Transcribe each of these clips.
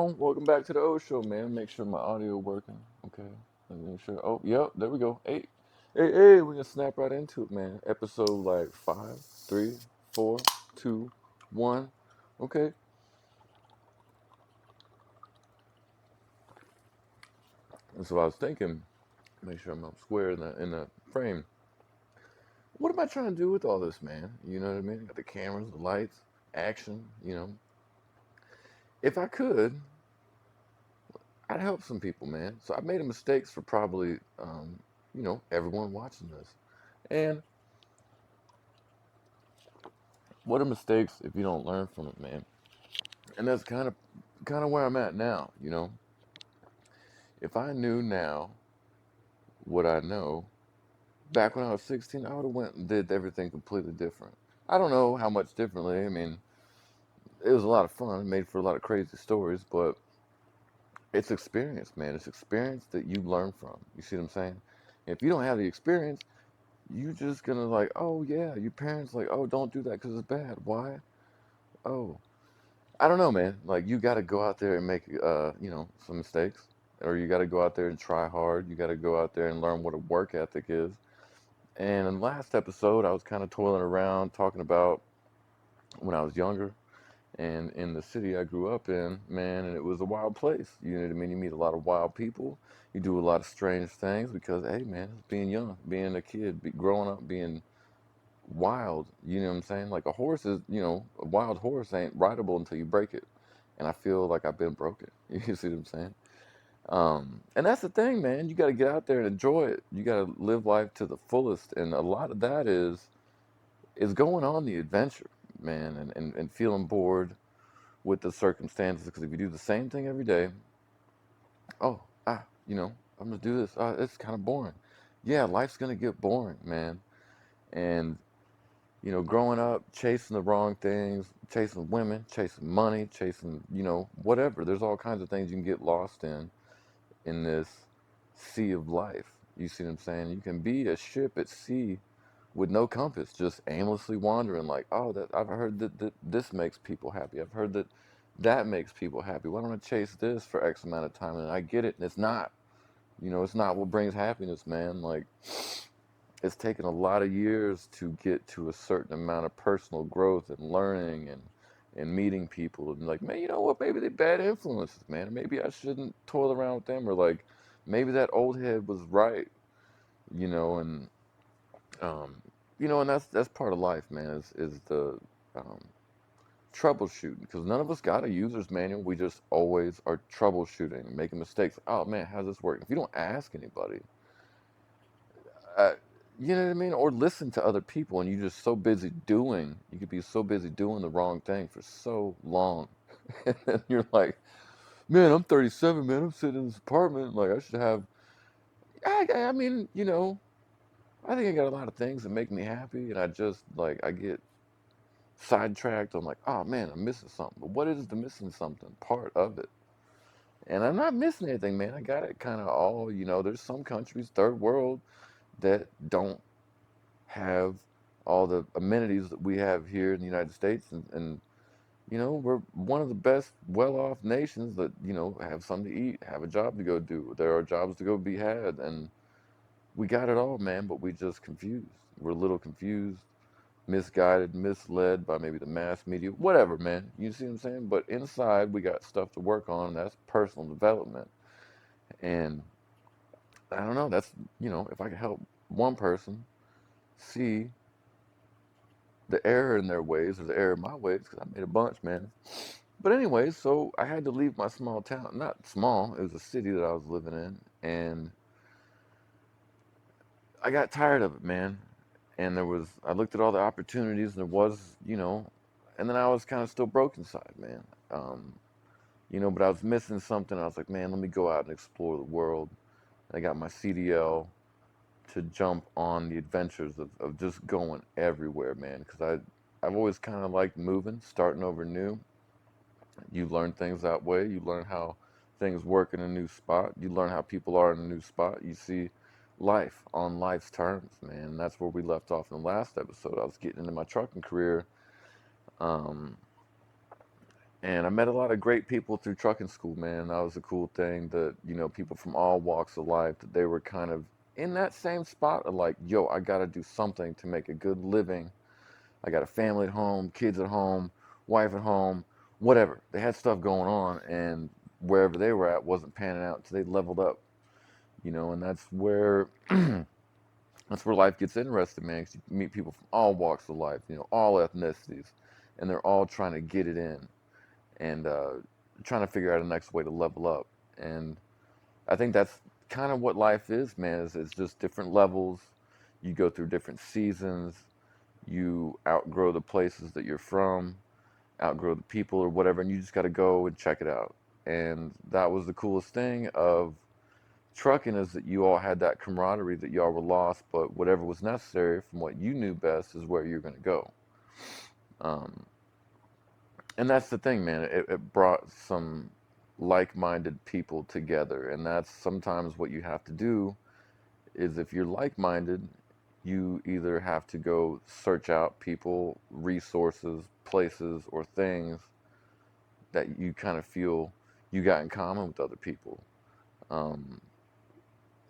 down. Welcome back to the O Show, man. Make sure my audio working. Okay. Let me make sure. Oh, yep. There we go. Hey. We're gonna snap right into it, man. Episode like five, three, four, two, one. Okay. And so I was thinking, make sure I'm up square in the frame. What am I trying to do with all this, man? You know what I mean? Got the cameras, the lights, action. If I could, I'd help some people, man. So I made a mistakes for probably, everyone watching this. And what are mistakes if you don't learn from it, man? And that's kind of where I'm at now. If I knew now what I know, back when I was 16, I would have went and did everything completely different. I don't know how much differently. I mean, it was a lot of fun, it made for a lot of crazy stories, but it's experience, man. It's experience that you learn from. You see what I'm saying? If you don't have the experience, you just gonna like, oh yeah, your parents like, oh don't do that because it's bad. Why? Oh, I don't know, man. Like you got to go out there and make, some mistakes, or you got to go out there and try hard. You got to go out there and learn what a work ethic is. And in the last episode, I was kind of toiling around talking about when I was younger and in the city I grew up in, man, and it was a wild place. You know what I mean? You meet a lot of wild people. You do a lot of strange things because, hey, man, it's being young, being a kid, growing up, being wild. You know what I'm saying? Like a horse is, a wild horse ain't rideable until you break it. And I feel like I've been broken. You see what I'm saying? And that's the thing, man. You got to get out there and enjoy it. You got to live life to the fullest. And a lot of that is going on the adventure, man, and feeling bored with the circumstances. Because if you do the same thing every day, oh, I'm gonna do this. It's kind of boring. Yeah, life's gonna get boring, man. And growing up, chasing the wrong things, chasing women, chasing money, chasing, whatever. There's all kinds of things you can get lost in this sea of life. You see what I'm saying? You can be a ship at sea with no compass, just aimlessly wandering. Like, oh, that I've heard that this makes people happy. I've heard that makes people happy. Why don't I chase this for X amount of time? And I get it, and it's not. It's not what brings happiness, man. Like, it's taken a lot of years to get to a certain amount of personal growth and learning and meeting people and like, man, you know what, maybe they're bad influences, man. Maybe I shouldn't toil around with them, or like maybe that old head was right, and um and that's part of life, man, is the um troubleshooting, because none of us got a user's manual. We just always are troubleshooting, making mistakes. Oh man, how's this work? If you don't ask anybody, uh, you know what I mean? Or listen to other people, and you're just so busy doing, you could be so busy doing the wrong thing for so long. And then you're like, man, I'm 37, man. I'm sitting in this apartment. Like, I should have, I mean, I think I got a lot of things that make me happy. And I just, like, I get sidetracked. I'm like, oh, man, I'm missing something. But what is the missing something part of it? And I'm not missing anything, man. I got it kind of all, there's some countries, third world, that don't have all the amenities that we have here in the United States, and we're one of the best well-off nations that have something to eat, have a job to go do. There are jobs to go be had, and we got it all, man. But we just confused. We're a little confused, misguided, misled by maybe the mass media, whatever, man. You see what I'm saying? But inside, we got stuff to work on, and that's personal development. And I don't know. That's if I could help one person see the error in their ways or the error in my ways, because I made a bunch, man. But anyway, so I had to leave my small town. Not small, it was a city that I was living in, and I got tired of it, man. And I looked at all the opportunities, and there was, and then I was kind of still broke inside, man. Um, but I was missing something. I was like, man, let me go out and explore the world. I got my CDL to jump on the adventures of just going everywhere, man. Because I've always kind of liked moving, starting over new. You learn things that way. You learn how things work in a new spot. You learn how people are in a new spot. You see life on life's terms, man. And that's where we left off in the last episode. I was getting into my trucking career, um, And I met a lot of great people through trucking school, man. That was a cool thing that, people from all walks of life, that they were kind of in that same spot of like, yo, I got to do something to make a good living. I got a family at home, kids at home, wife at home, whatever. They had stuff going on, and wherever they were at wasn't panning out until they leveled up, and that's where life gets interesting, man. 'Cause you meet people from all walks of life, all ethnicities, and they're all trying to get it in and trying to figure out a next way to level up. And I think that's kind of what life is, man. Is it's just different levels. You go through different seasons. You outgrow the places that you're from, outgrow the people or whatever, and you just got to go and check it out. And that was the coolest thing of trucking, is that you all had that camaraderie, that y'all were lost, but whatever was necessary from what you knew best is where you're going to go. Um, and that's the thing, man. It brought some like-minded people together, and that's sometimes what you have to do. Is if you're like-minded, you either have to go search out people, resources, places, or things that you kind of feel you got in common with other people. Um,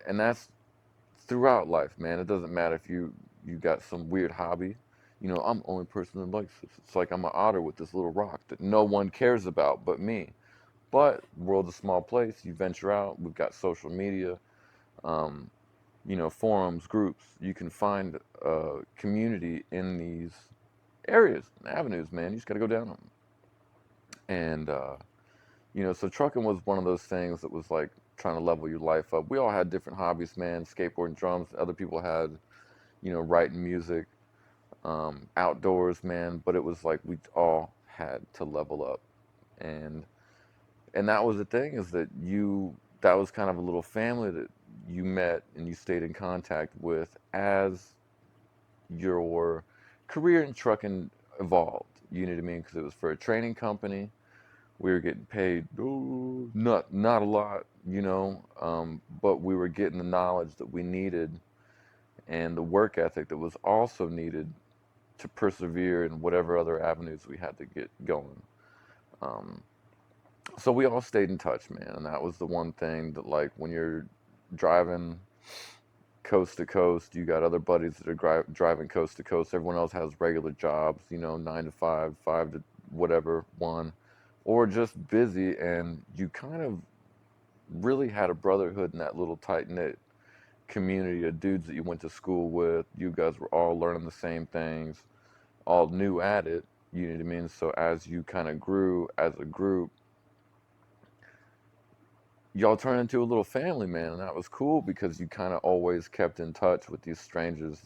and that's throughout life, man. It doesn't matter if you got some weird hobby. I'm the only person that likes this. It's like I'm an otter with this little rock that no one cares about but me. But world's a small place. You venture out. We've got social media, um, forums, groups. You can find community in these areas and avenues, man. You just got to go down them. And so trucking was one of those things that was like trying to level your life up. We all had different hobbies, man. Skateboarding, drums. Other people had, writing music, outdoors, man. But it was like we all had to level up, and that was the thing, is that that was kind of a little family that you met and you stayed in contact with as your career in trucking evolved. You know what I mean? Because it was for a training company. We were getting paid, not a lot, but we were getting the knowledge that we needed, and the work ethic that was also needed to persevere in whatever other avenues we had to get going. Um, so we all stayed in touch, man, and that was the one thing that, like, when you're driving coast to coast, you got other buddies that are driving coast to coast. Everyone else has regular jobs, 9 to 5, 5 to whatever, 1, or just busy, and you kind of really had a brotherhood in that little tight knit community of dudes that you went to school with. You guys were all learning the same things, all new at it. You know what I mean? So as you kind of grew as a group, y'all turned into a little family, man, and that was cool because you kind of always kept in touch with these strangers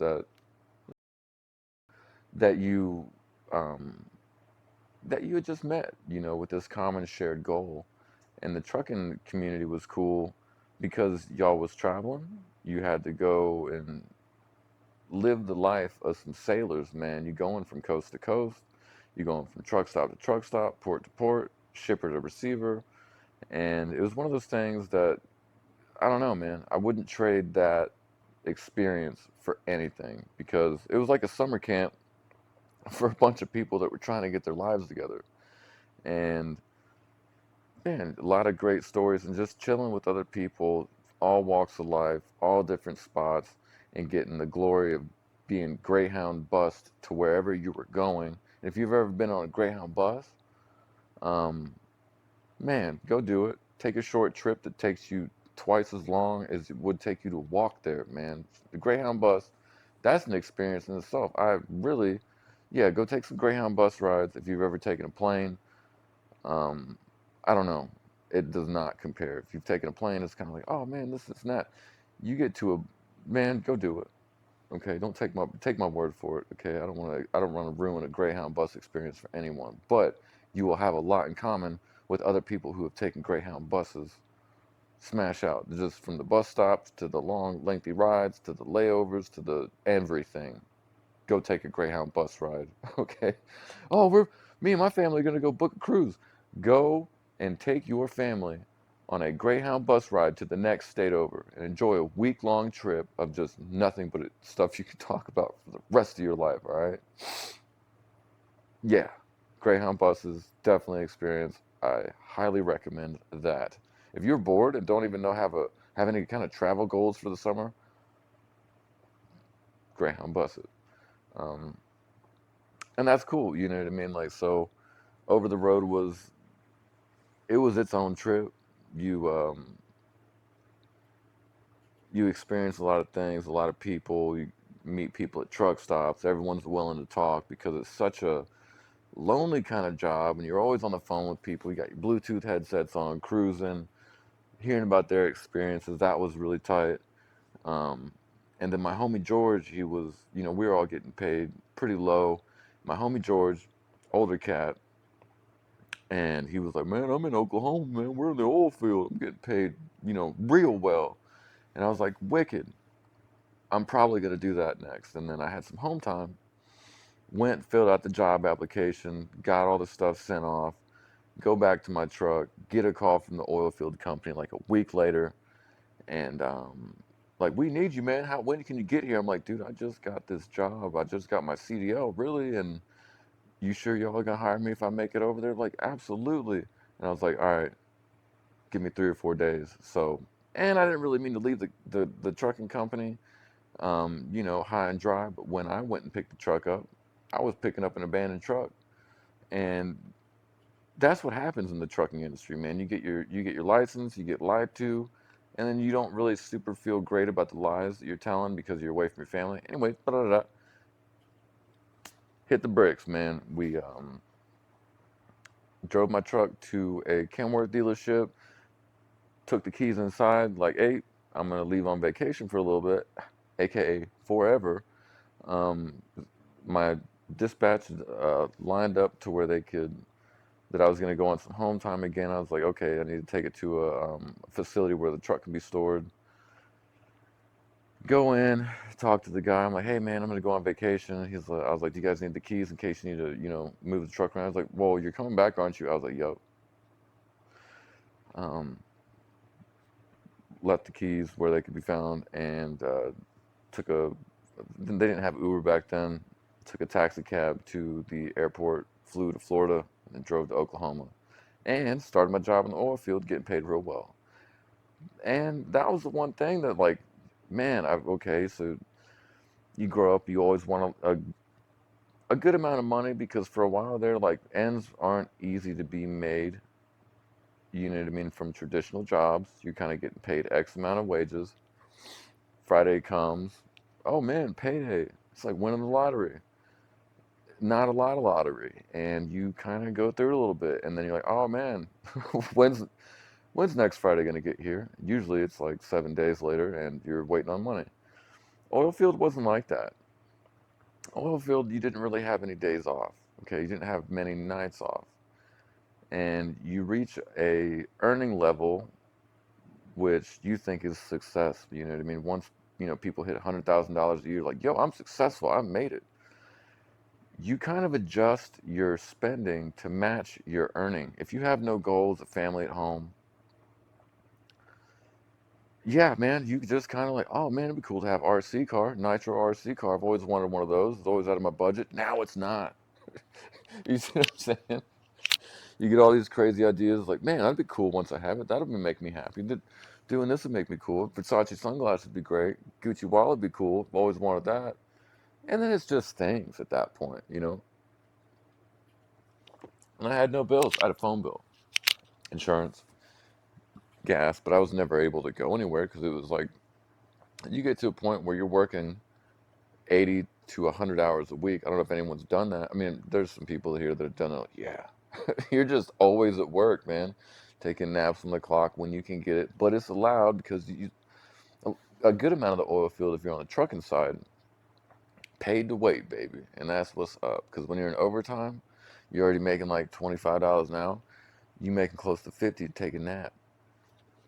that you um, that you had just met, with this common shared goal. And the trucking community was cool because y'all was traveling. You had to go and live the life of some sailors, man. You going from coast to coast, you going from truck stop to truck stop, port to port, shipper to receiver, and it was one of those things that, I don't know, man. I wouldn't trade that experience for anything, because it was like a summer camp for a bunch of people that were trying to get their lives together. And man, a lot of great stories, and just chilling with other people, all walks of life, all different spots, and getting the glory of being Greyhound bused to wherever you were going. And if you've ever been on a Greyhound bus, um, man, go do it. Take a short trip that takes you twice as long as it would take you to walk there, man. The Greyhound bus, that's an experience in itself. Yeah, go take some Greyhound bus rides if you've ever taken a plane. Um, I don't know. It does not compare. If you've taken a plane, it's kind of like, oh man, this is not. You get to man, go do it. Okay, don't take my word for it. Okay, I don't want to ruin a Greyhound bus experience for anyone. But you will have a lot in common with other people who have taken Greyhound buses. Smash out, just from the bus stops to the long, lengthy rides to the layovers to the everything. Go take a Greyhound bus ride. Okay. Oh, me and my family are gonna go book a cruise. Go and take your family on a Greyhound bus ride to the next state over and enjoy a week-long trip of just nothing but stuff you can talk about for the rest of your life. All right. Yeah. Greyhound buses, definitely experience. I highly recommend that. If you're bored and don't even know have any kind of travel goals for the summer, Greyhound buses. Um, and that's cool, you know what I mean? Like, so over the road was its own trip. You you experience a lot of things, a lot of people. You meet people at truck stops. Everyone's willing to talk because it's such a lonely kind of job, and you're always on the phone with people. You got your Bluetooth headsets on, cruising, hearing about their experiences. That was really tight. Um, and then my homie George, he was, we were all getting paid pretty low. My homie George, older cat, and he was like, "Man, I'm in Oklahoma, man. We're in the oil field. I'm getting paid, real well." And I was like, "Wicked. I'm probably gonna do that next." And then I had some home time. Went, filled out the job application, got all the stuff sent off. Go back to my truck, get a call from the oil field company like a week later, and like, "We need you, man. When can you get here?" I'm like, "Dude, I just got this job. I just got my CDL, really, and you sure y'all are gonna hire me if I make it over there?" Like, "Absolutely." And I was like, "All right, give me 3 or 4 days." So, and I didn't really mean to leave the trucking company, high and dry. But when I went and picked the truck up, I was picking up an abandoned truck, and that's what happens in the trucking industry, man. You get your license, you get lied to, and then you don't really super feel great about the lies that you're telling because you're away from your family. Anyway, hit the bricks, man. We drove my truck to a Kenworth dealership, took the keys inside, like, "Hey, I'm gonna leave on vacation for a little bit, aka forever." Um, my dispatch lined up to where they could that I was going to go on some home time again. I was like, "Okay, I need to take it to a facility where the truck can be stored." Go in, talk to the guy. I'm like, "Hey, man, I'm going to go on vacation." I was like, "Do you guys need the keys in case you need to, move the truck around?" I was like, "Well, you're coming back, aren't you?" I was like, "Yo." Um, Left the keys where they could be found, and took a. They didn't have Uber back then. Took a taxi cab to the airport, flew to Florida, and drove to Oklahoma, and started my job in the oil field, getting paid real well. And that was the one thing that, like, man, okay, so you grow up, you always want a good amount of money because for a while there, like, ends aren't easy to be made. You know what I mean? From traditional jobs, you're kind of getting paid X amount of wages. Friday comes, oh man, payday. It's like winning the lottery. Not a lot of lottery, and you kind of go through it a little bit, and then you're like, "Oh man, when's when's next Friday gonna get here?" Usually it's like 7 days later, and you're waiting on money. Oil field wasn't like that. Oil field, you didn't really have any days off. Okay, you didn't have many nights off, and you reach a earning level which you think is success. You know what I mean? Once people hit $100,000 a year, like, "Yo, I'm successful. I made it." You kind of adjust your spending to match your earning. If you have no goals, a family at home, yeah, man, you just kind of like, "Oh man, it'd be cool to have RC car, Nitro RC car. I've always wanted one of those. It's always out of my budget. Now it's not." You see what I'm saying? You get all these crazy ideas like, "Man, that'd be cool once I have it. That'll make me happy. Doing this would make me cool. Versace sunglasses would be great. Gucci wallet would be cool. I've always wanted that." And then it's just things at that point. And I had no bills. I had a phone bill, insurance, gas, but I was never able to go anywhere because it was like you get to a point where you're working 80 to 100 hours a week. I don't know if anyone's done that. I mean, there's some people here that have done it. Like, yeah, you're just always at work, man, taking naps on the clock when you can get it. But it's allowed because a good amount of the oil field, if you're on the trucking side, paid to wait, baby. And that's what's up. Because when you're in overtime, you're already making like $25 an hour. You making close to 50 to take a nap.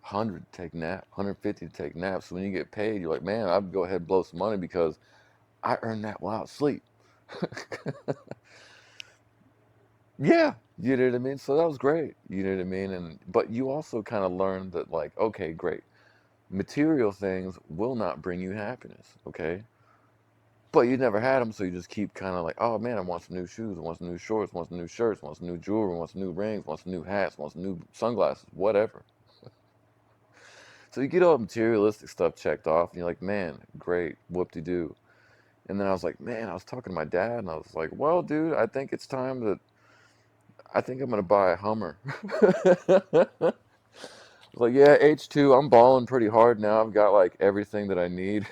100 to take a nap, 150 to take naps. So when you get paid, you're like, "Man, I'd go ahead and blow some money because I earned that while asleep." Yeah, you know what I mean? So that was great. You know what I mean? And but you also kind of learned that, like, okay, great. Material things will not bring you happiness, okay? But you never had them, so you just keep kind of like, oh man, I want some new shoes, I want some new shorts, I want some new shirts, I want some new jewelry, I want some new rings, I want some new hats, I want some new sunglasses, whatever. So you get all the materialistic stuff checked off, and you're like, man, great, whoop-de-doo. And then I was like, man, I was talking to my dad, and I was like, well, dude, I think I'm gonna buy a Hummer. Like, yeah, H2, I'm balling pretty hard now. I've got like everything that I need.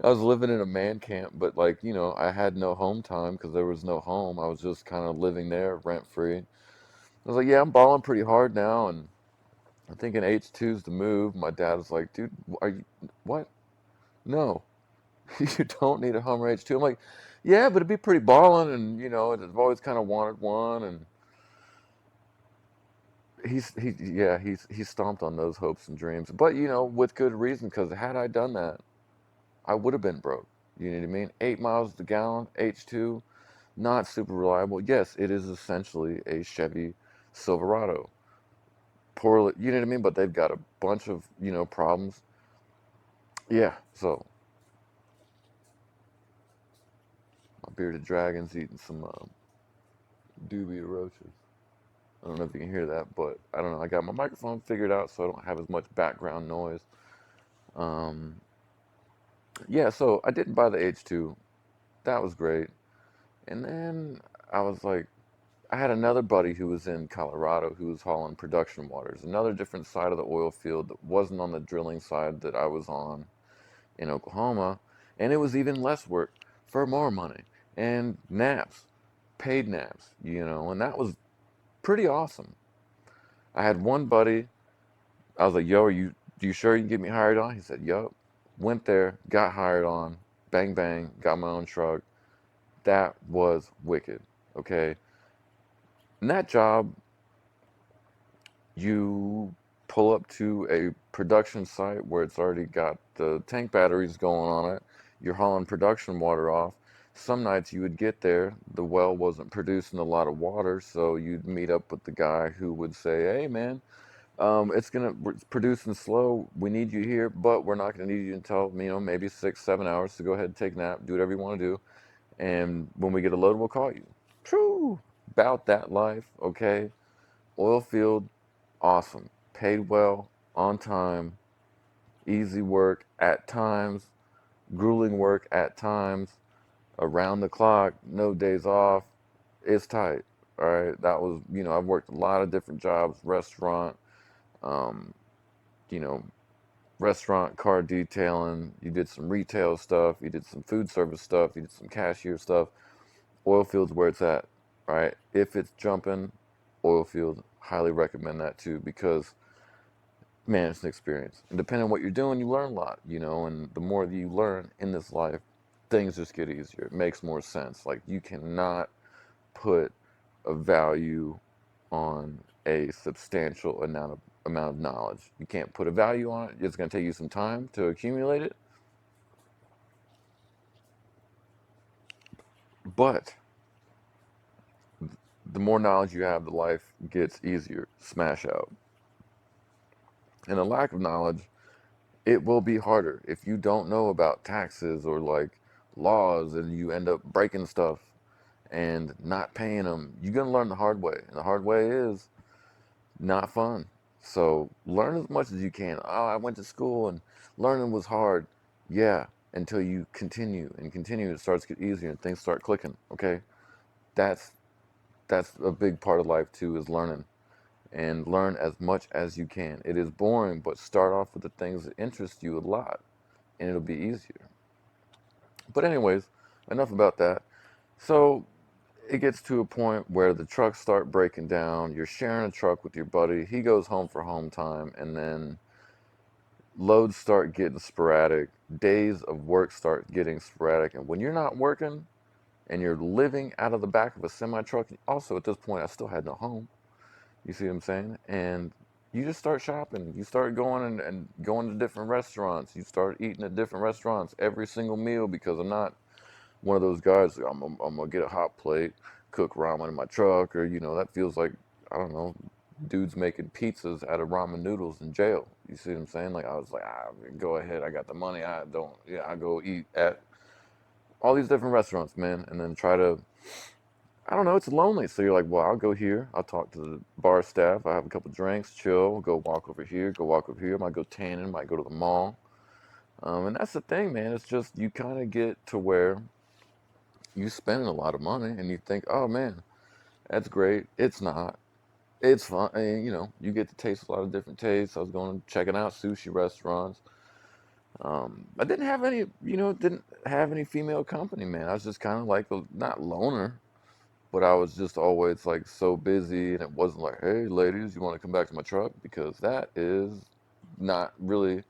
I was living in a man camp, but like, I had no home time because there was no home. I was just kind of living there rent free. I was like, yeah, I'm balling pretty hard now, and I'm thinking H2's the move. My dad was like, dude, are you, what? No, you don't need a Hummer H2. I'm like, yeah, but it'd be pretty balling, and I've always kind of wanted one, and he stomped on those hopes and dreams, but with good reason, because had I done that, I would have been broke. You know what I mean? 8 miles to the gallon, H2, not super reliable. Yes, it is essentially a Chevy Silverado. Poorly, you know what I mean? But they've got a bunch of, problems. Yeah, so my bearded dragon's eating some dubia roaches. I don't know if you can hear that, but I don't know. I got my microphone figured out so I don't have as much background noise. Um, yeah, so I didn't buy the H2. That was great. And then I was like, I had another buddy who was in Colorado who was hauling production waters, another different side of the oil field that wasn't on the drilling side that I was on in Oklahoma. And it was even less work for more money and naps, paid naps, and that was pretty awesome. I had one buddy, I was like, yo, you sure you can get me hired on? He said, yup. Went there, got hired on, bang, bang, got my own truck. That was wicked, okay? In that job, you pull up to a production site where it's already got the tank batteries going on it. You're hauling production water off. Some nights you would get there, the well wasn't producing a lot of water, so you'd meet up with the guy who would say, "Hey, man, it's producing slow. We need you here, but we're not gonna need you until maybe 6, 7 hours. So go ahead and take a nap, do whatever you want to do, and when we get a load, we'll call you." True, about that life, okay. Oil field, awesome. Paid well, on time, easy work at times, grueling work at times, around the clock, no days off. It's tight. All right. That was, I've worked a lot of different jobs, um, you know, restaurant, car detailing. You did some retail stuff, you did some food service stuff, you did some cashier stuff. Oil fields where it's at, right? If it's jumping, oil field, highly recommend that too because man, it's an experience. And depending on what you're doing, you learn a lot, and the more that you learn in this life, things just get easier. It makes more sense. Like you cannot put a value on a substantial amount of knowledge. You can't put a value on it. It's going to take you some time to accumulate it, but the more knowledge you have, the life gets easier. Smash out. And a lack of knowledge, it will be harder if you don't know about taxes or like laws and you end up breaking stuff and not paying them. You're going to learn the hard way. And the hard way is not fun. So learn as much as you can. Oh, I went to school and learning was hard. Yeah, until you continue and continue, it starts to get easier and things start clicking. Okay, that's that's a big part of life too is learning and learn as much as you can. It is boring, but start off with the things that interest you a lot, and it'll be easier. But anyways, enough about that. So it gets to a point where the trucks start breaking down. You're sharing a truck with your buddy. He goes home for home time, and then loads start getting sporadic. Days of work start getting sporadic. And when you're not working and you're living out of the back of a semi truck, also at this point, I still had no home. You see what I'm saying? And you just start shopping. You start going and going to different restaurants. You start eating at different restaurants every single meal because I'm not one of those guys. I'm gonna get a hot plate, cook ramen in my truck, or that feels like I don't know, dudes making pizzas out of ramen noodles in jail. You see what I'm saying? Like I was like, go ahead, I got the money. I don't, yeah, I go eat at. all these different restaurants, man, and then try to, I don't know, it's lonely. So you're like, well, I'll go here. I'll talk to the bar staff. I have a couple drinks, chill, go walk over here, go walk over here. Might go tanning, might go to the mall. And that's the thing, man. It's just you kind of get to where you spending a lot of money and you think, oh man, that's great. It's not. It's fun. And, you get to taste a lot of different tastes. I was going checking out sushi restaurants. I didn't have any female company, man. I was just kind of like a, not loner, but I was just always like so busy, and it wasn't like, hey, ladies, you want to come back to my truck? Because that is not really.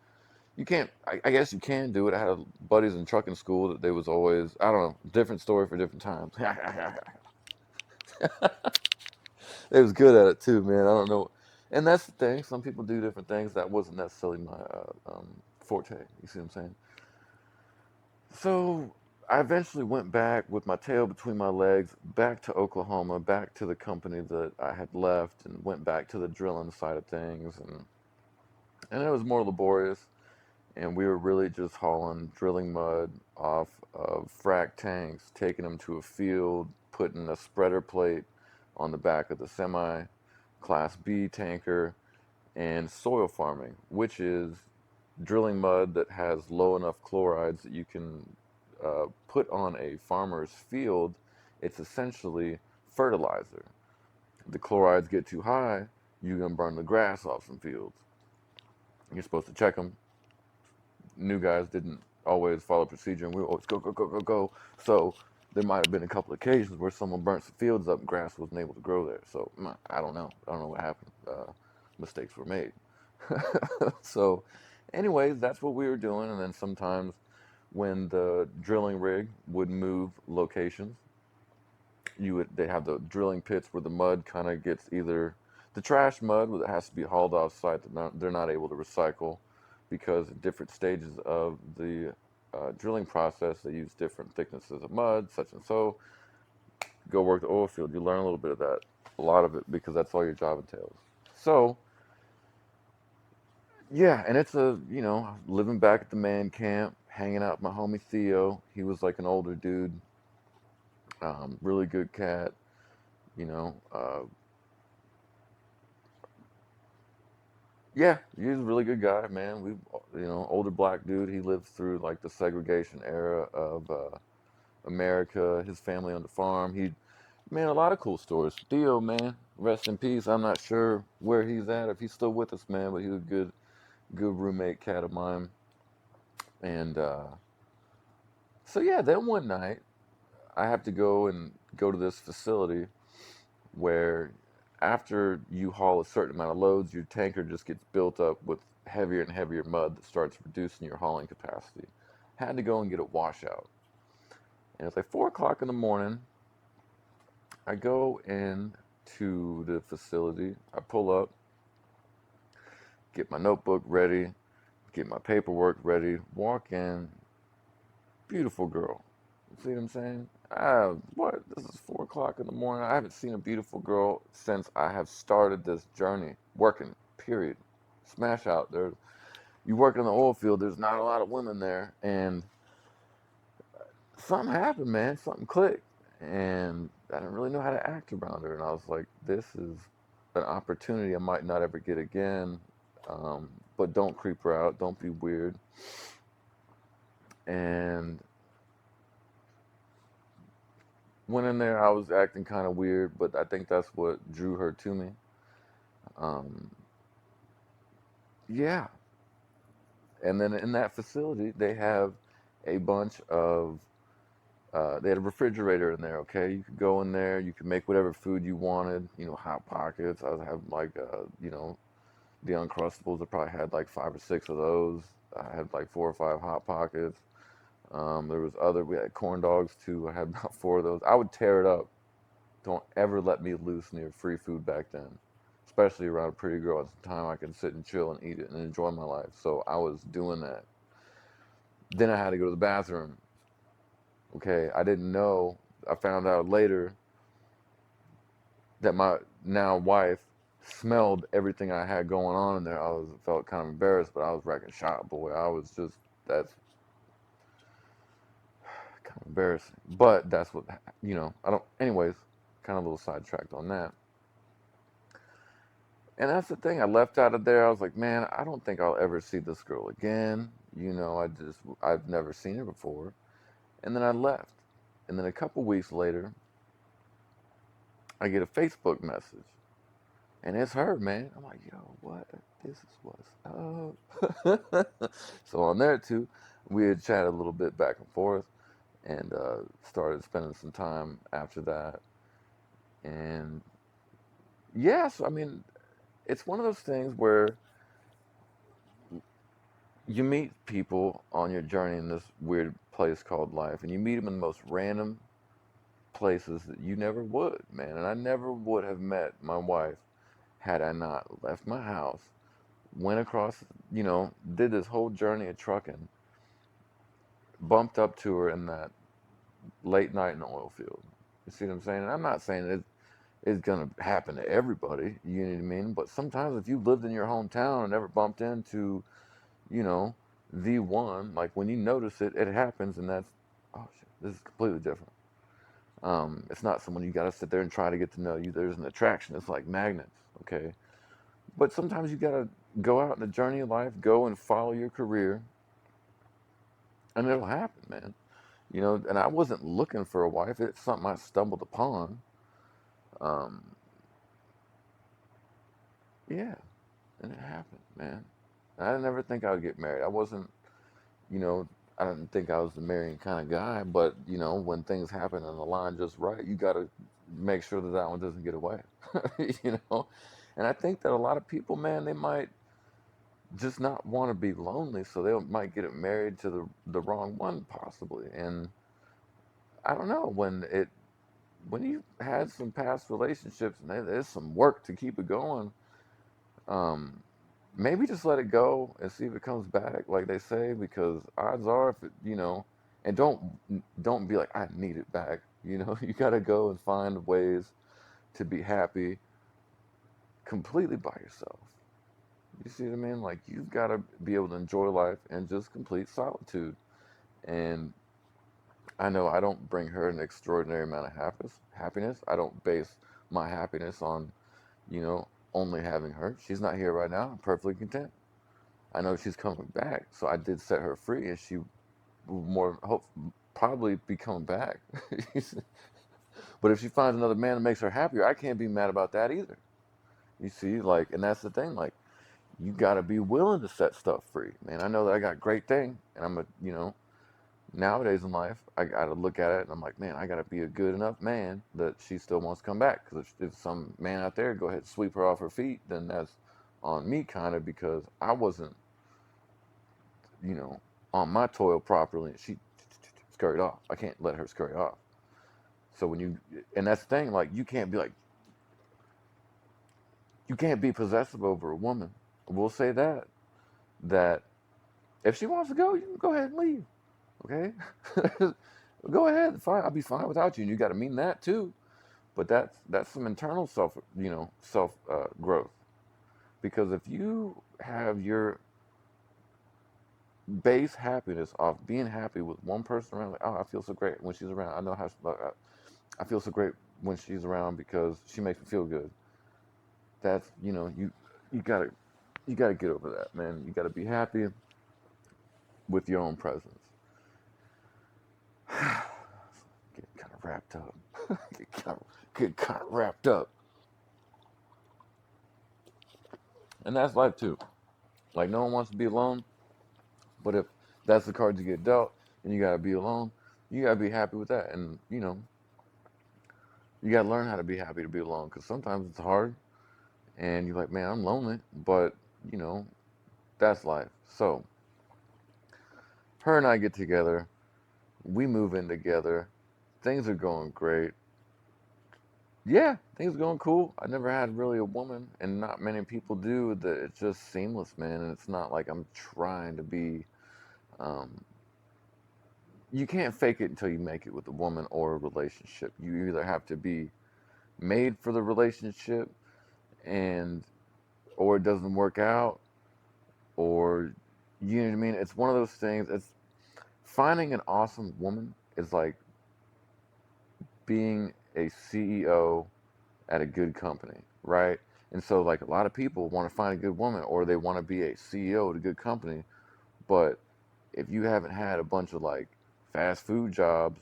You can't. I guess you can do it. I had buddies in trucking school that they was always. I don't know. Different story for different times. They was good at it too, man. I don't know. And that's the thing. Some people do different things. That wasn't necessarily my forte. You see what I'm saying? So I eventually went back with my tail between my legs, back to Oklahoma, back to the company that I had left, and went back to the drilling side of things, and it was more laborious. And we were really just hauling drilling mud off of frac tanks, taking them to a field, putting a spreader plate on the back of the semi Class B tanker, and soil farming, which is drilling mud that has low enough chlorides that you can put on a farmer's field. It's essentially fertilizer. If the chlorides get too high, you're gonna burn the grass off some fields. You're supposed to check them. New guys didn't always follow procedure, and we always go, go, go, go, go. So there might have been a couple of occasions where someone burnt some fields up and grass wasn't able to grow there. So I don't know. I don't know what happened. Mistakes were made. So, anyways, that's what we were doing. And then sometimes when the drilling rig would move locations, they have the drilling pits where the mud kind of gets either the trash mud that has to be hauled off site that they're not able to recycle because at different stages of the drilling process they use different thicknesses of mud, such and so. Go work the oil field. You learn a little bit of that, a lot of it, because that's all your job entails. So yeah, and it's living back at the man camp, hanging out with my homie Theo. He was like an older dude, really good cat. You know, uh, yeah, he's a really good guy, man. Older black dude. He lived through like the segregation era of America. His family on the farm. Man, a lot of cool stories. Theo, man, rest in peace. I'm not sure where he's at, if he's still with us, man, but he was a good roommate cat of mine. And so yeah, then one night I have to go to this facility where after you haul a certain amount of loads, your tanker just gets built up with heavier and heavier mud that starts reducing your hauling capacity. Had to go and get a washout. And it's like 4 o'clock in the morning. I go in to the facility. I pull up, get my notebook ready, get my paperwork ready, walk in. Beautiful girl. See what I'm saying? What? This is 4 o'clock in the morning. I haven't seen a beautiful girl since I have started this journey working. Period. Smash out. You work in the oil field. There's not a lot of women there, and something happened, man. Something clicked, and I didn't really know how to act around her. And I was like, this is an opportunity I might not ever get again. But don't creep her out. Don't be weird. And went in there. I was acting kind of weird, but I think that's what drew her to me. Um, yeah. And then in that facility, they have a bunch of, they had a refrigerator in there, okay? You could go in there, you could make whatever food you wanted, Hot Pockets. I was having like, the Uncrustables. I probably had like 5 or 6 of those. I had like 4 or 5 Hot Pockets. We had corn dogs too. I had about 4 of those. I would tear it up. Don't ever let me loose near free food back then, especially around a pretty girl. At the time, I could sit and chill and eat it and enjoy my life. So I was doing that. Then I had to go to the bathroom. Okay, I didn't know. I found out later that my now wife smelled everything I had going on in there. Felt kind of embarrassed, but I was wrecking shop, boy. I was just that's kind of embarrassing. But that's what, I don't, anyways, kind of a little sidetracked on that. And that's the thing. I left out of there. I was like, man, I don't think I'll ever see this girl again. I've never seen her before. And then I left. And then a couple weeks later, I get a Facebook message. And it's her, man. I'm like, yo, what? This is what's up. So on there, too, we had chatted a little bit back and forth and started spending some time after that. And yeah, so I mean, it's one of those things where you meet people on your journey in this weird place called life, and you meet them in the most random places that you never would, man. And I never would have met my wife had I not left my house, went across, did this whole journey of trucking, bumped up to her in that late night in the oil field. You see what I'm saying? And I'm not saying it's gonna happen to everybody, you know what I mean? But sometimes if you lived in your hometown and never bumped into, you know, the one, like when you notice it, it happens, and that's, oh shit, this is completely different. It's not someone you gotta sit there and try to get to know you. There's an attraction. It's like magnets, okay? But sometimes you gotta go out in the journey of life, go and follow your career, and it'll happen, man. And I wasn't looking for a wife. It's something I stumbled upon. Um, yeah, and it happened, man. I didn't ever think I would get married. I wasn't, you know, I didn't think I was the marrying kind of guy, but, when things happen and align just right, you got to make sure that that one doesn't get away, you know? And I think that a lot of people, man, they might just not want to be lonely, so they might get married to the wrong one, possibly. And I don't know, when you've had some past relationships and there's some work to keep it going, um, maybe just let it go and see if it comes back, like they say, because odds are, if it, and don't be like, I need it back. You got to go and find ways to be happy completely by yourself. You see what I mean? Like you've got to be able to enjoy life in just complete solitude. And I know I don't bring her an extraordinary amount of happiness. I don't base my happiness on, you know, only having her. She's not here right now. I'm perfectly content. I know she's coming back, so I did set her free, and she will more hope probably be coming back. But if she finds another man that makes her happier, I can't be mad about that either. You see, like, and that's the thing, like, you gotta be willing to set stuff free, man. I know that I got great thing, and nowadays in life, I gotta look at it, and I'm like, man, I gotta be a good enough man that she still wants to come back. Because if some man out there go ahead and sweep her off her feet, then that's on me, kind of, because I wasn't you know, on my toil properly, and she scurried off. I can't let her scurry off. So and that's the thing, like, you can't be possessive over a woman. We'll say that if she wants to go, you can go ahead and leave, okay? Go ahead, fine. I'll be fine without you, and you got to mean that too. But that's some internal self growth. Because if you have your base happiness off being happy with one person around. Like, oh, I feel so great when she's around. I know how I feel so great when she's around because she makes me feel good. That's you gotta you gotta get over that, man. You gotta be happy with your own presence. Get kind of wrapped up. Get kind of wrapped up, and that's life too. Like no one wants to be alone, but if that's the cards you get dealt, and you gotta be alone, you gotta be happy with that, and you gotta learn how to be happy to be alone because sometimes it's hard and you're like, man, I'm lonely, but you know, that's life. So her and I get together, we move in together, things are going great. Yeah, things are going cool. I never had really a woman, and not many people do. That it's just seamless, man. And it's not like I'm trying to be. Um, you can't fake it until you make it with a woman or a relationship. You either have to be made for the relationship, and or it doesn't work out, or you know what I mean. It's one of those things. It's finding an awesome woman is like being a CEO at a good company, right? And so like a lot of people want to find a good woman or they want to be a CEO at a good company, but if you haven't had a bunch of like fast food jobs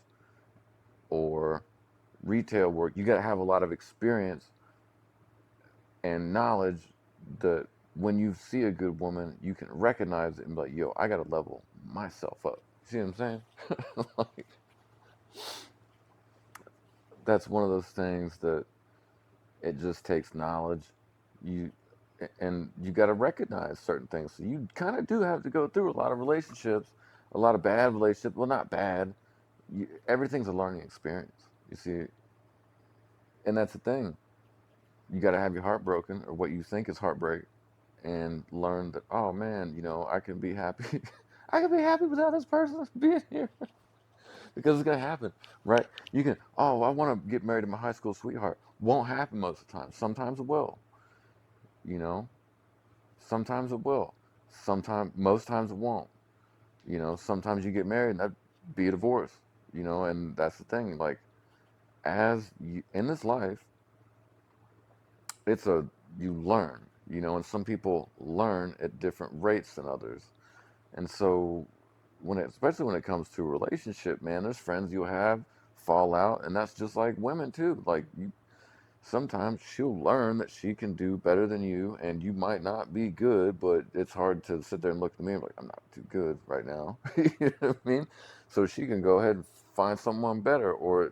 or retail work, you got to have a lot of experience and knowledge that when you see a good woman, you can recognize it and be like, yo, I got to level myself up. See what I'm saying? Like, that's one of those things that it just takes knowledge. You and you got to recognize certain things. So you kind of do have to go through a lot of relationships, a lot of bad relationships. Well, not bad. Everything's a learning experience. You see, and that's the thing. You got to have your heart broken or what you think is heartbreak, and learn that, oh man, I can be happy. I can be happy without this person being here because it's gonna happen, right? You can, oh, I want to get married to my high school sweetheart. Won't happen most of the time. Sometimes it will, you know. Sometimes it will. Sometimes, most times it won't. Sometimes you get married and that be a divorce. And that's the thing. Like, as you, in this life, it's a you learn. And some people learn at different rates than others. And so, especially when it comes to a relationship, man, there's friends you'll have fall out, and that's just like women too. Like, sometimes she'll learn that she can do better than you, and you might not be good, but it's hard to sit there and look at me and be like, I'm not too good right now. You know what I mean? So she can go ahead and find someone better, or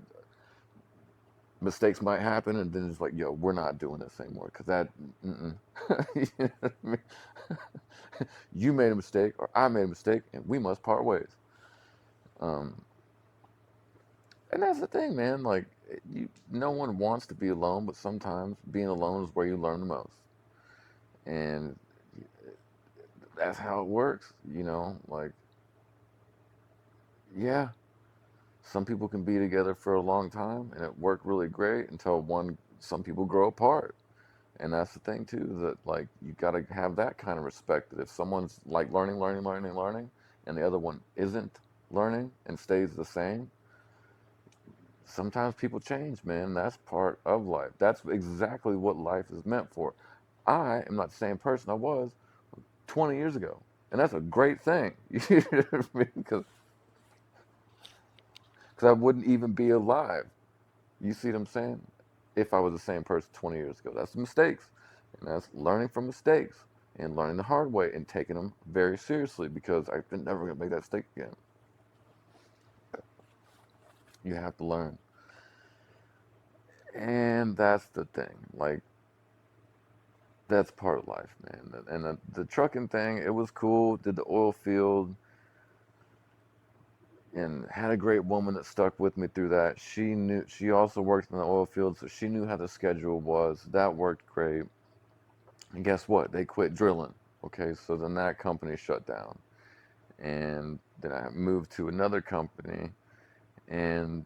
mistakes might happen, and then it's like, yo, we're not doing this anymore because that, mm-mm. You know what I mean? You made a mistake, or I made a mistake, and we must part ways. Um, and that's the thing, man. Like, no one wants to be alone, but sometimes being alone is where you learn the most. And that's how it works, like, yeah, some people can be together for a long time and it worked really great until some people grow apart. And that's the thing too, that like you got to have that kind of respect that if someone's like learning and the other one isn't learning and stays the same, sometimes people change, man. That's part of life. That's exactly what life is meant for. I am not the same person I was 20 years ago. And that's a great thing. You know what I mean? Because I wouldn't even be alive. You see what I'm saying? If I was the same person 20 years ago. That's mistakes. And that's learning from mistakes and learning the hard way and taking them very seriously because I'm never going to make that mistake again. You have to learn. And that's the thing. Like, that's part of life, man. And the trucking thing, it was cool. Did the oil field and had a great woman that stuck with me through that. She also worked in the oil field, so she knew how the schedule was. That worked great. And guess what? They quit drilling. Okay, so then that company shut down. And then I moved to another company, and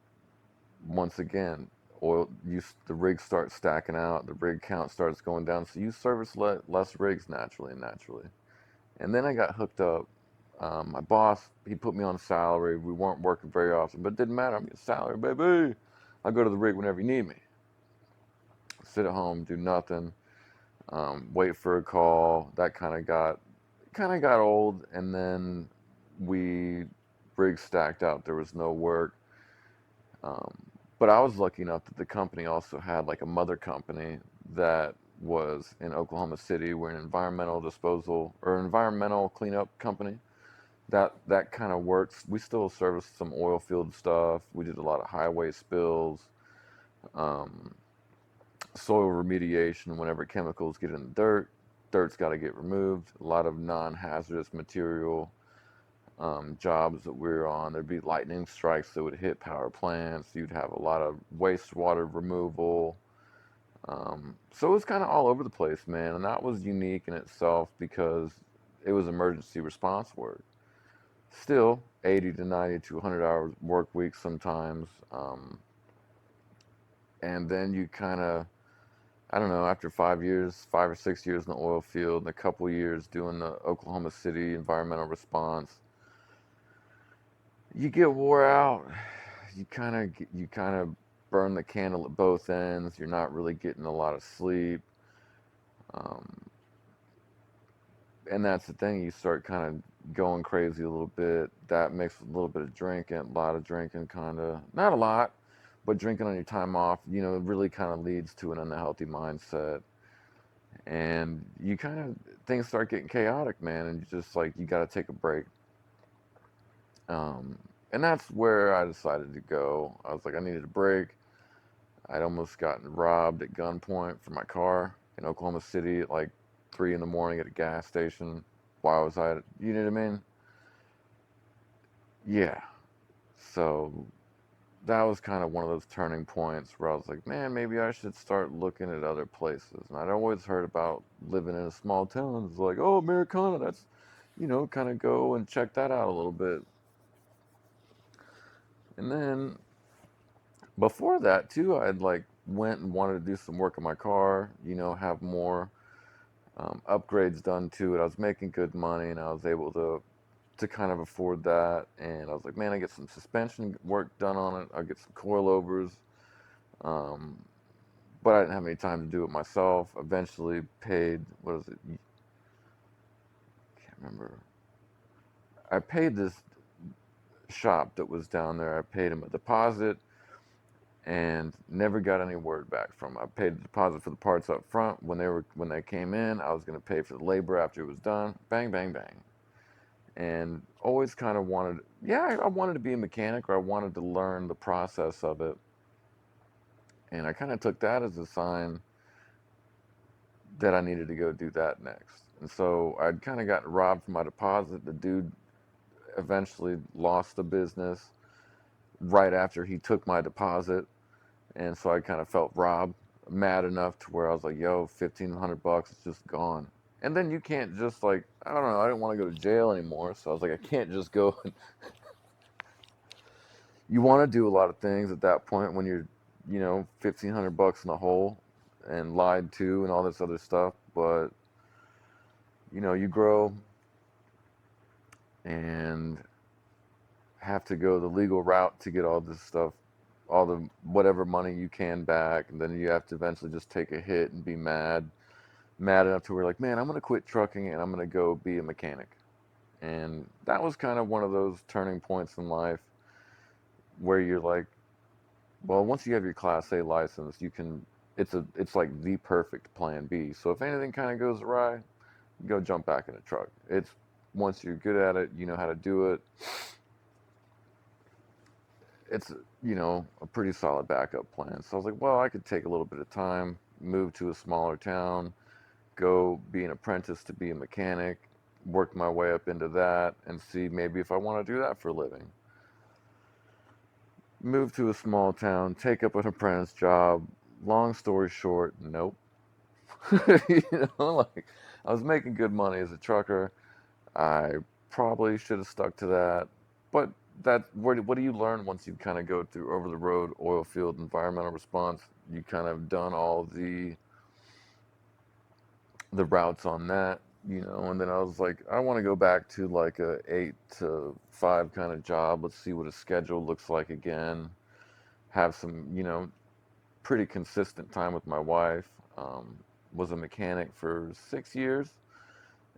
once again, the rigs start stacking out, the rig count starts going down, so you service less rigs naturally. And then I got hooked up. My boss, he put me on salary. We weren't working very often, but it didn't matter. I'm getting salary, baby. I'll go to the rig whenever you need me. Sit at home, do nothing, wait for a call. That kind of got old. And then we rigs stacked out. There was no work. Um, but I was lucky enough that the company also had like a mother company that was in Oklahoma City. We're an environmental disposal or environmental cleanup company. That kind of works. We still service some oil field stuff. We did a lot of highway spills, um, soil remediation. Whenever chemicals get in the dirt's got to get removed. A lot of non-hazardous material jobs that we were on. There'd be lightning strikes that would hit power plants. You'd have a lot of wastewater removal. So it was kind of all over the place, man. And that was unique in itself because it was emergency response work. Still 80 to 90 to 100 hours work week sometimes. And then you kind of, I don't know, after 5 years, 5 or 6 years in the oil field, and a couple years doing the Oklahoma City environmental response, you get wore out. you kind of burn the candle at both ends. You're not really getting a lot of sleep. Um, and that's the thing, you start kind of going crazy a little bit. That mixed with a little bit of drinking, a lot of drinking, kind of, not a lot, but drinking on your time off, really kind of leads to an unhealthy mindset. And you kind of, things start getting chaotic, man, and you just like, you got to take a break. Um, and that's where I decided to go. I was like, I needed a break. I'd almost gotten robbed at gunpoint for my car in Oklahoma City at like 3 in the morning at a gas station. Why was I? You know what I mean? Yeah. So that was kind of one of those turning points where I was like, man, maybe I should start looking at other places. And I'd always heard about living in a small town. It's like, oh, Americana, that's, kind of go and check that out a little bit. And then before that too, I'd like went and wanted to do some work on my car, have more upgrades done to it. I was making good money, and I was able to kind of afford that. And I was like, man, I get some suspension work done on it. I'll get some coilovers. Um, but I didn't have any time to do it myself. Eventually paid, what is it? Can't remember. I paid this shop that was down there. I paid him a deposit and never got any word back from 'em. I paid the deposit for the parts up front. When they came in, I was going to pay for the labor after it was done. Bang, bang, bang. And always kind of wanted, yeah, I wanted to be a mechanic, or I wanted to learn the process of it. And I kind of took that as a sign that I needed to go do that next. And so I'd kind of gotten robbed from my deposit. The dude eventually lost the business right after he took my deposit. And so I kind of felt robbed, mad enough to where I was like, yo, $1,500 is just gone. And then you can't just like, I don't know, I didn't want to go to jail anymore. So I was like, I can't just go. You want to do a lot of things at that point when you're, 1,500 bucks in the hole and lied to and all this other stuff. But, you grow and have to go the legal route to get all this stuff, all the whatever money you can back. And then you have to eventually just take a hit and be mad enough to where like, man, I'm going to quit trucking and I'm going to go be a mechanic. And that was kind of one of those turning points in life where you're like, well, once you have your Class A license, you can. It's like the perfect plan B. So if anything kind of goes awry, go jump back in a truck. It's once you're good at it, you know how to do it. It's a pretty solid backup plan. So I was like, well, I could take a little bit of time, move to a smaller town, go be an apprentice to be a mechanic, work my way up into that, and see maybe if I want to do that for a living. Move to a small town, take up an apprentice job. Long story short, nope. Like I was making good money as a trucker. I probably should have stuck to that. But what do you learn once you kind of go through over the road oil field environmental response? You kind of done all the routes on that, and then I was like, I want to go back to like a 8 to 5 kind of job. Let's see what a schedule looks like again. Have some, pretty consistent time with my wife. Was a mechanic for 6 years.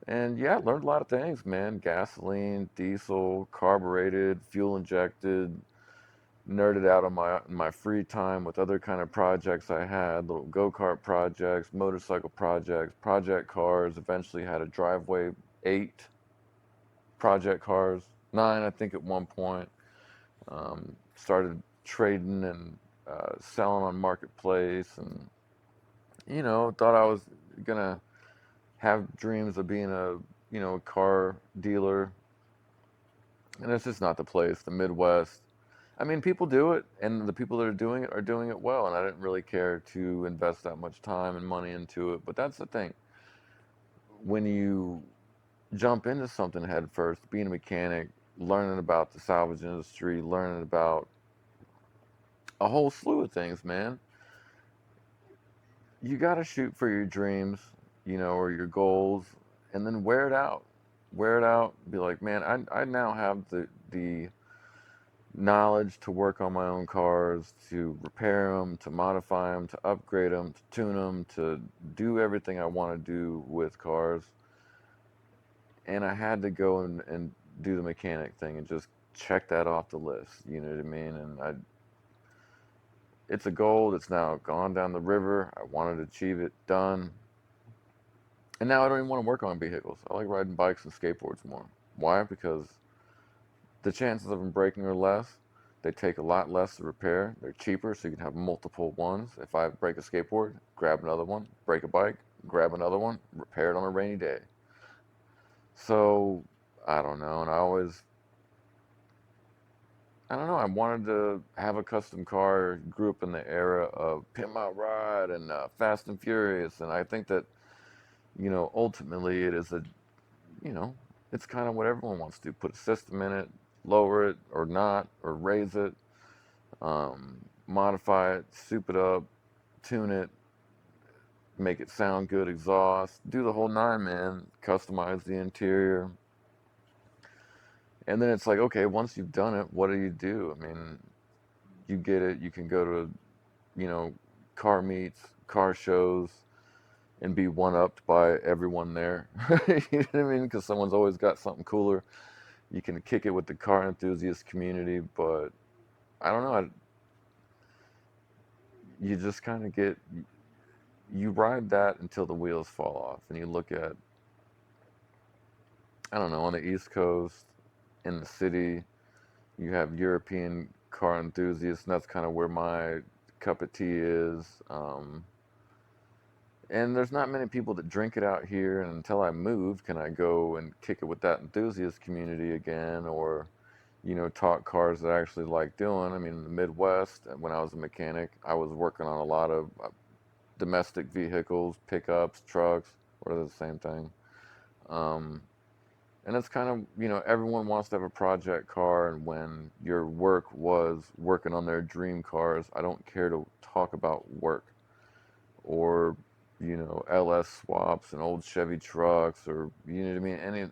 And yeah, learned a lot of things, man. Gasoline, diesel, carbureted, fuel injected. Nerded out on my free time with other kind of projects I had, little go-kart projects, motorcycle projects, project cars. Eventually had a driveway 8 project cars, 9 I think at one point. Started trading and selling on marketplace, and thought I was gonna have dreams of being a a car dealer, and it's just not the place. The Midwest. I mean, people do it, and the people that are doing it well. And I didn't really care to invest that much time and money into it. But that's the thing. When you jump into something head first, being a mechanic, learning about the salvage industry, learning about a whole slew of things, man, you got to shoot for your dreams, or your goals, and then wear it out. Wear it out. Be like, man, I now have the knowledge to work on my own cars, to repair them, to modify them, to upgrade them, to tune them, to do everything I want to do with cars. And I had to go and do the mechanic thing and just check that off the list. You know what I mean? And it's a goal that's now gone down the river. I wanted to achieve it, done. And now I don't even want to work on vehicles. I like riding bikes and skateboards more. Why? Because the chances of them breaking are less. They take a lot less to repair. They're cheaper, so you can have multiple ones. If I break a skateboard, grab another one. Break a bike, grab another one. Repair it on a rainy day. So I don't know. And I don't know. I wanted to have a custom car. Grew up in the era of Pimp My Ride and Fast and Furious, and I think that ultimately it is you know, it's kind of what everyone wants to do. Put a system in it, lower it or not, or raise it, modify it, soup it up, tune it, make it sound good, exhaust, do the whole nine, man. Customize the interior. And then it's like, okay, once you've done it, what do you do? I mean, you get it, you can go to, you know, car meets, car shows, and be one upped by everyone there. You know what I mean? Because someone's always got something cooler. You can kick it with the car enthusiast community, but I don't know. You just kind of you ride that until the wheels fall off, and you look at, I don't know, on the East Coast, in the city, you have European car enthusiasts, and that's kind of where my cup of tea is. And there's not many people that drink it out here, and until I move, can I go and kick it with that enthusiast community again, or talk cars that I actually like doing. I mean, in the Midwest, when I was a mechanic, I was working on a lot of domestic vehicles, pickups, trucks, or the same thing. Um, and it's kind of, everyone wants to have a project car, and when your work was working on their dream cars, I don't care to talk about work or, LS swaps and old Chevy trucks, or, you know what I mean?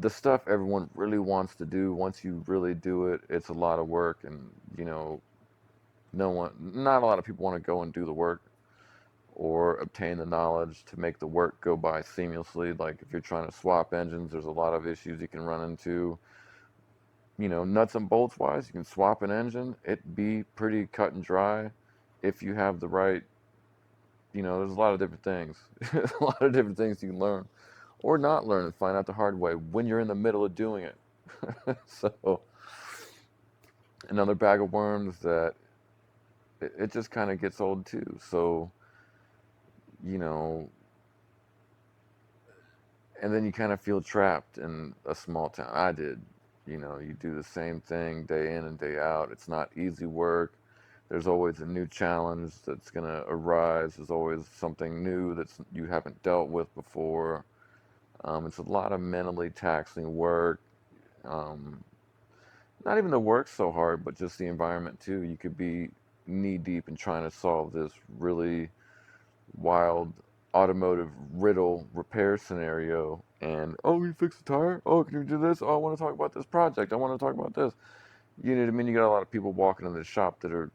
The stuff everyone really wants to do, once you really do it, it's a lot of work, and not a lot of people want to go and do the work or obtain the knowledge to make the work go by seamlessly. Like if you're trying to swap engines, there's a lot of issues you can run into. Nuts and bolts wise, you can swap an engine, it be pretty cut and dry if you have the right. There's a lot of different things, a lot of different things you can learn or not learn and find out the hard way when you're in the middle of doing it. So another bag of worms that it just kind of gets old too. So, you know, and then you kind of feel trapped in a small town. I did. You do the same thing day in and day out. It's not easy work. There's always a new challenge that's going to arise. There's always something new that you haven't dealt with before. It's a lot of mentally taxing work. Um, Not even the work so hard, but just the environment too. You could be knee deep in trying to solve this really wild automotive riddle repair scenario, and oh, you fix the tire, oh, can you do this, oh, I want to talk about this project, I want to talk about this. You know what I mean? You got a lot of people walking in the shop that are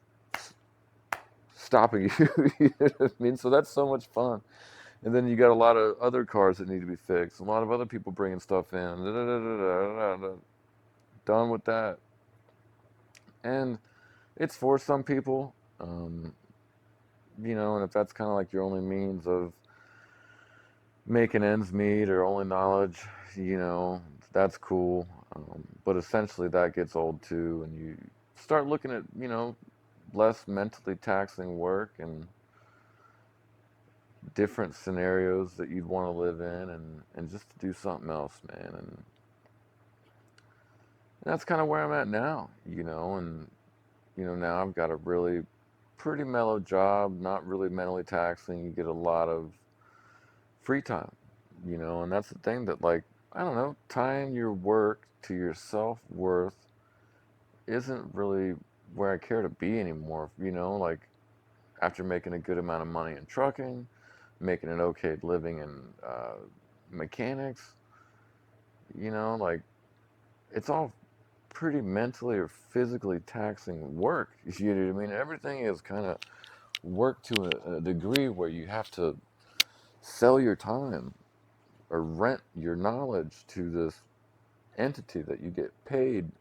stopping you. You know what I mean? So that's so much fun. And then you got a lot of other cars that need to be fixed, a lot of other people bringing stuff in. Done with that. And it's for some people, um, and if that's kind of like your only means of making ends meet or only knowledge, you know, that's cool. But essentially, that gets old too, and you start looking at, less mentally taxing work and different scenarios that you'd want to live in, and just to do something else, man. And that's kind of where I'm at now, and, now I've got a really pretty mellow job, not really mentally taxing. You get a lot of free time, and that's the thing that, like, I don't know, tying your work to your self-worth isn't really where I care to be anymore, like after making a good amount of money in trucking, making an okay living in mechanics, like it's all pretty mentally or physically taxing work. You know what I mean? Everything is kind of work to a degree where you have to sell your time or rent your knowledge to this entity that you get paid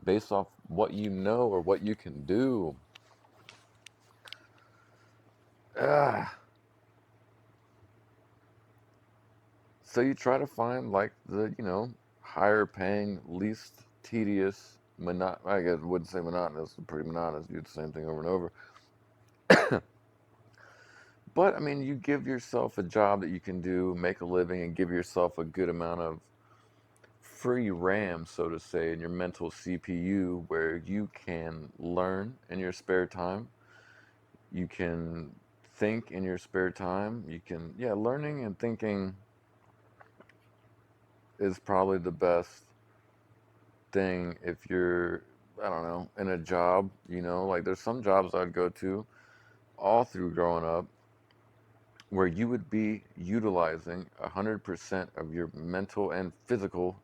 based off what you know or what you can do. Ah. So you try to find like the, higher paying, least tedious, I guess I wouldn't say monotonous, pretty monotonous, you do the same thing over and over. But I mean, you give yourself a job that you can do, make a living, and give yourself a good amount of free RAM, so to say, in your mental CPU where you can learn in your spare time. You can think in your spare time. Yeah, learning and thinking is probably the best thing if you're, I don't know, in a job, like there's some jobs I'd go to all through growing up where you would be utilizing 100% of your mental and physical,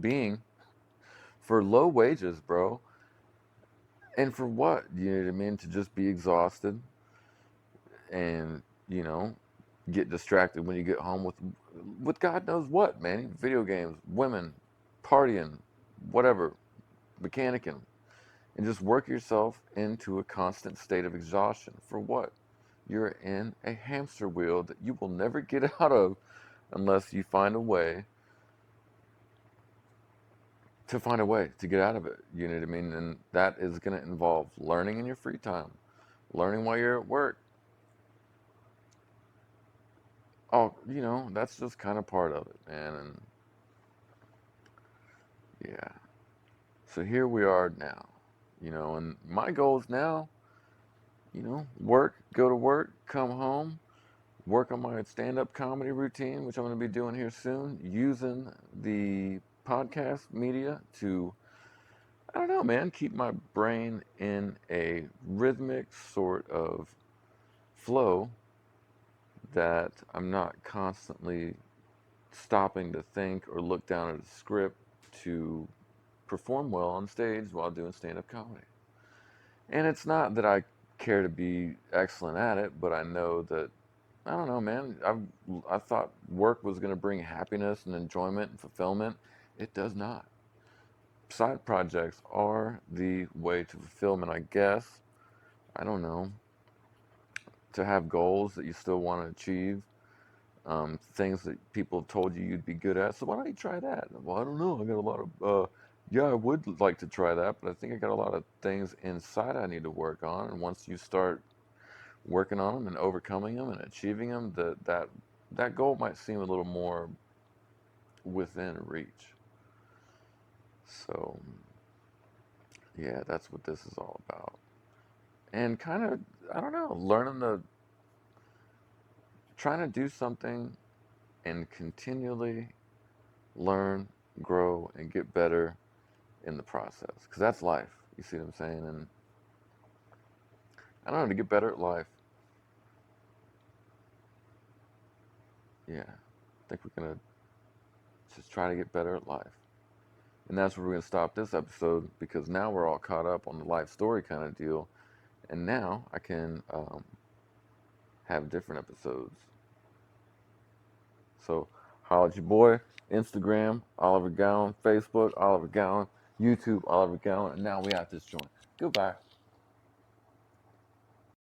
being for low wages, bro. And for what? You know what I mean? To just be exhausted and, you know, get distracted when you get home with God knows what, man. Video games, women, partying, whatever, mechanicking, and just work yourself into a constant state of exhaustion. For what? You're in a hamster wheel that you will never get out of unless you find a way to get out of it. You know what I mean? And that is going to involve learning in your free time, learning while you're at work. Oh, that's just kind of part of it, man. And yeah. So here we are now, and my goals now, work, go to work, come home, work on my stand-up comedy routine, which I'm going to be doing here soon, using the podcast media to, I don't know, man, keep my brain in a rhythmic sort of flow that I'm not constantly stopping to think or look down at a script to perform well on stage while doing stand-up comedy. And it's not that I care to be excellent at it, but I know that, I don't know, man. I thought work was going to bring happiness and enjoyment and fulfillment. It does not. Side projects are the way to fulfillment, I guess. I don't know. To have goals that you still want to achieve, things that people have told you you'd be good at. So why don't you try that? Well, I don't know. I got a lot of, yeah, I would like to try that, but I think I got a lot of things inside I need to work on. And once you start working on them and overcoming them and achieving them, that goal might seem a little more within reach. So, yeah, that's what this is all about. And kind of, I don't know, trying to do something and continually learn, grow, and get better in the process. Because that's life. You see what I'm saying? And I don't know, to get better at life, yeah, I think we're going to just try to get better at life. And that's where we're going to stop this episode because now we're all caught up on the life story kind of deal. And now I can have different episodes. So, holla at your boy. Instagram, Oliver Gowan. Facebook, Oliver Gowan. YouTube, Oliver Gowan. And now we have this joint. Goodbye.